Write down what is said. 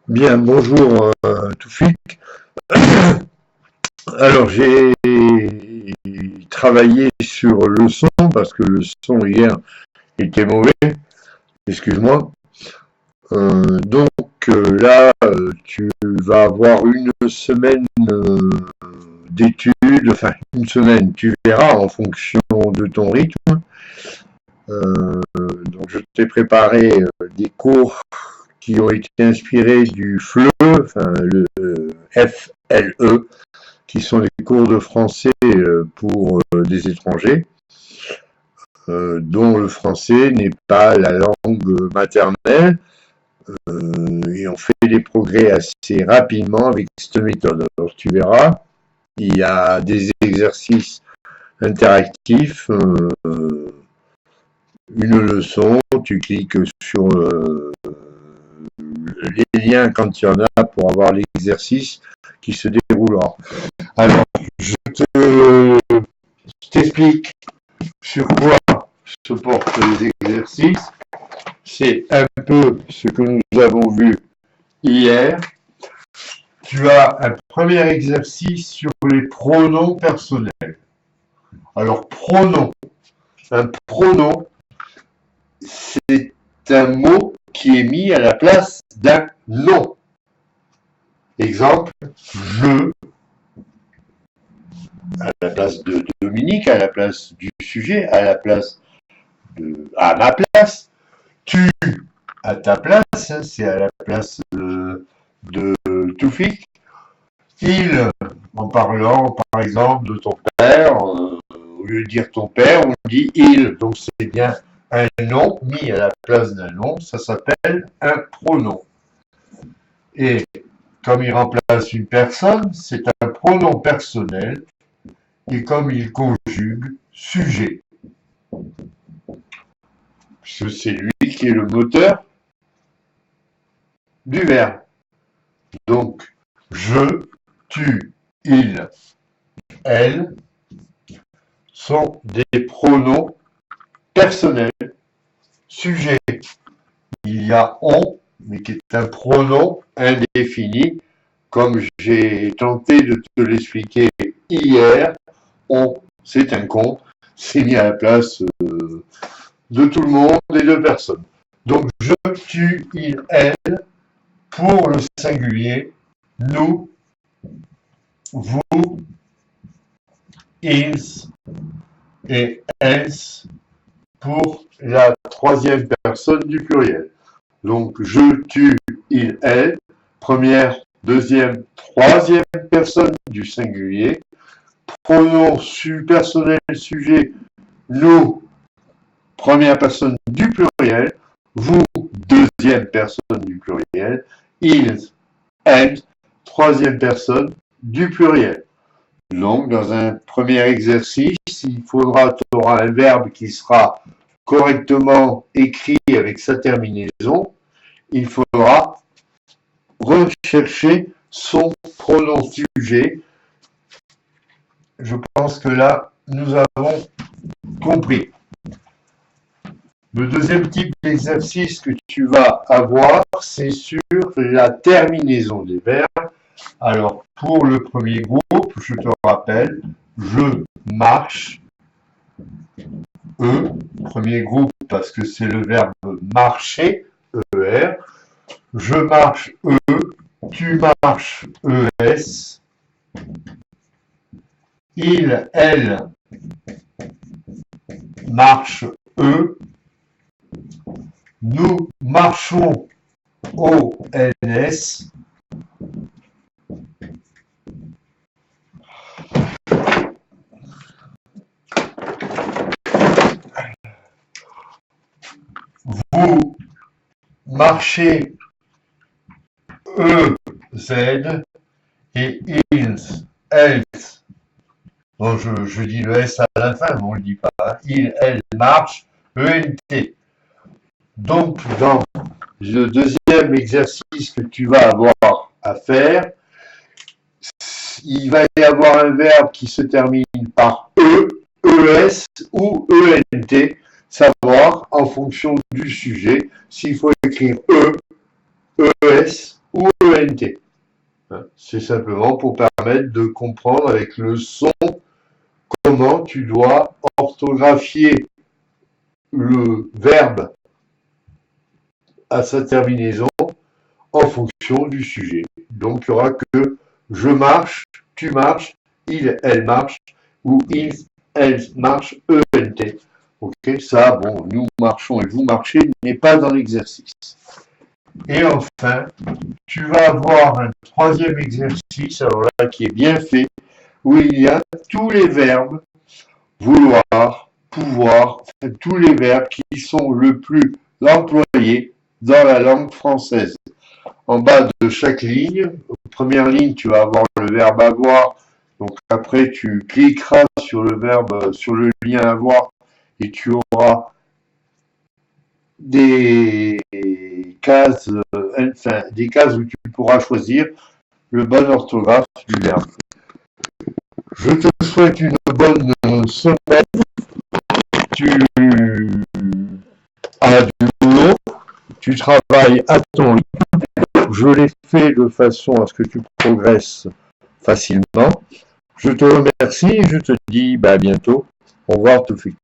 Bien, bonjour Toufik. Alors j'ai travaillé sur le son parce que le son hier était mauvais, excuse-moi. Là, tu vas avoir une semaine d'études, enfin une semaine, tu verras en fonction de ton rythme. Donc je t'ai préparé des cours qui ont été inspirés du FLE, enfin le FLE, qui sont les cours de français pour des étrangers, dont le français n'est pas la langue maternelle, et on fait des progrès assez rapidement avec cette méthode. Alors tu verras, il y a des exercices interactifs, une leçon, tu cliques sur les liens quand il y en a pour avoir l'exercice qui se déroulera. Alors, je t'explique sur quoi se portent les exercices. C'est un peu ce que nous avons vu hier. Tu as un premier exercice sur les pronoms personnels. Alors, pronom. Un pronom, c'est un mot qui est mis à la place d'un nom. Exemple, je, à la place de Dominique, à la place du sujet, à ma place, tu, à ta place, hein, c'est à la place de Toufik, il, en parlant par exemple de ton père, au lieu de dire ton père, on dit il, donc c'est bien un nom mis à la place d'un nom, ça s'appelle un pronom. Et comme il remplace une personne, c'est un pronom personnel, et comme il conjugue sujet. Parce que c'est lui qui est le moteur du verbe. Donc, je, tu, il, elle sont des pronoms personnels. Sujet, il y a on, mais qui est un pronom indéfini, comme j'ai tenté de te l'expliquer hier. On, c'est un con, c'est mis à la place de tout le monde et de personne. Donc, je, tu, il, elle, pour le singulier, nous, vous, ils et elles pour la troisième personne du pluriel. Donc, je, tu, il, elle, première, deuxième, troisième personne du singulier, pronom personnel sujet, nous, première personne du pluriel, vous, deuxième personne du pluriel, ils, elles, troisième personne du pluriel. Donc, dans un premier exercice, il faudra, tu auras un verbe qui sera correctement écrit avec sa terminaison. Il faudra rechercher son pronom sujet. Je pense que là, nous avons compris. Le deuxième type d'exercice que tu vas avoir, c'est sur la terminaison des verbes. Alors, pour le premier groupe, je te rappelle, je marche, premier groupe parce que c'est le verbe marcher, ER, je marche, tu marches, ES, il, elle, marche, nous marchons, ONS, vous marchez, EZ, et ils, elles. Bon, je dis le S à la fin, mais on ne le dit pas. Hein. Il, elle marche, ENT. Donc, dans le deuxième exercice que tu vas avoir à faire, il va y avoir un verbe qui se termine par E, ES ou ENT, savoir en fonction du sujet s'il faut écrire E, ES ou ENT. C'est simplement pour permettre de comprendre avec le son comment tu dois orthographier le verbe à sa terminaison en fonction du sujet. Donc il n'y aura que je marche, tu marches, il, elle marche, ou il, elle marche, ENT. Ok, ça, bon, nous marchons et vous marchez n'est pas dans l'exercice. Et enfin, tu vas avoir un troisième exercice, alors là, qui est bien fait, où il y a tous les verbes, vouloir, pouvoir, tous les verbes qui sont le plus employés dans la langue française. En bas de chaque ligne, première ligne, tu vas avoir le verbe avoir. Donc après, tu cliqueras sur le verbe, sur le lien avoir, et tu auras des cases, des cases où tu pourras choisir le bon orthographe du verbe. Je te souhaite une bonne semaine. Tu as du boulot, tu travailles à ton rythme. Je l'ai fait de façon à ce que tu progresses facilement. Je te remercie et je te dis à bientôt. Au revoir tout de suite.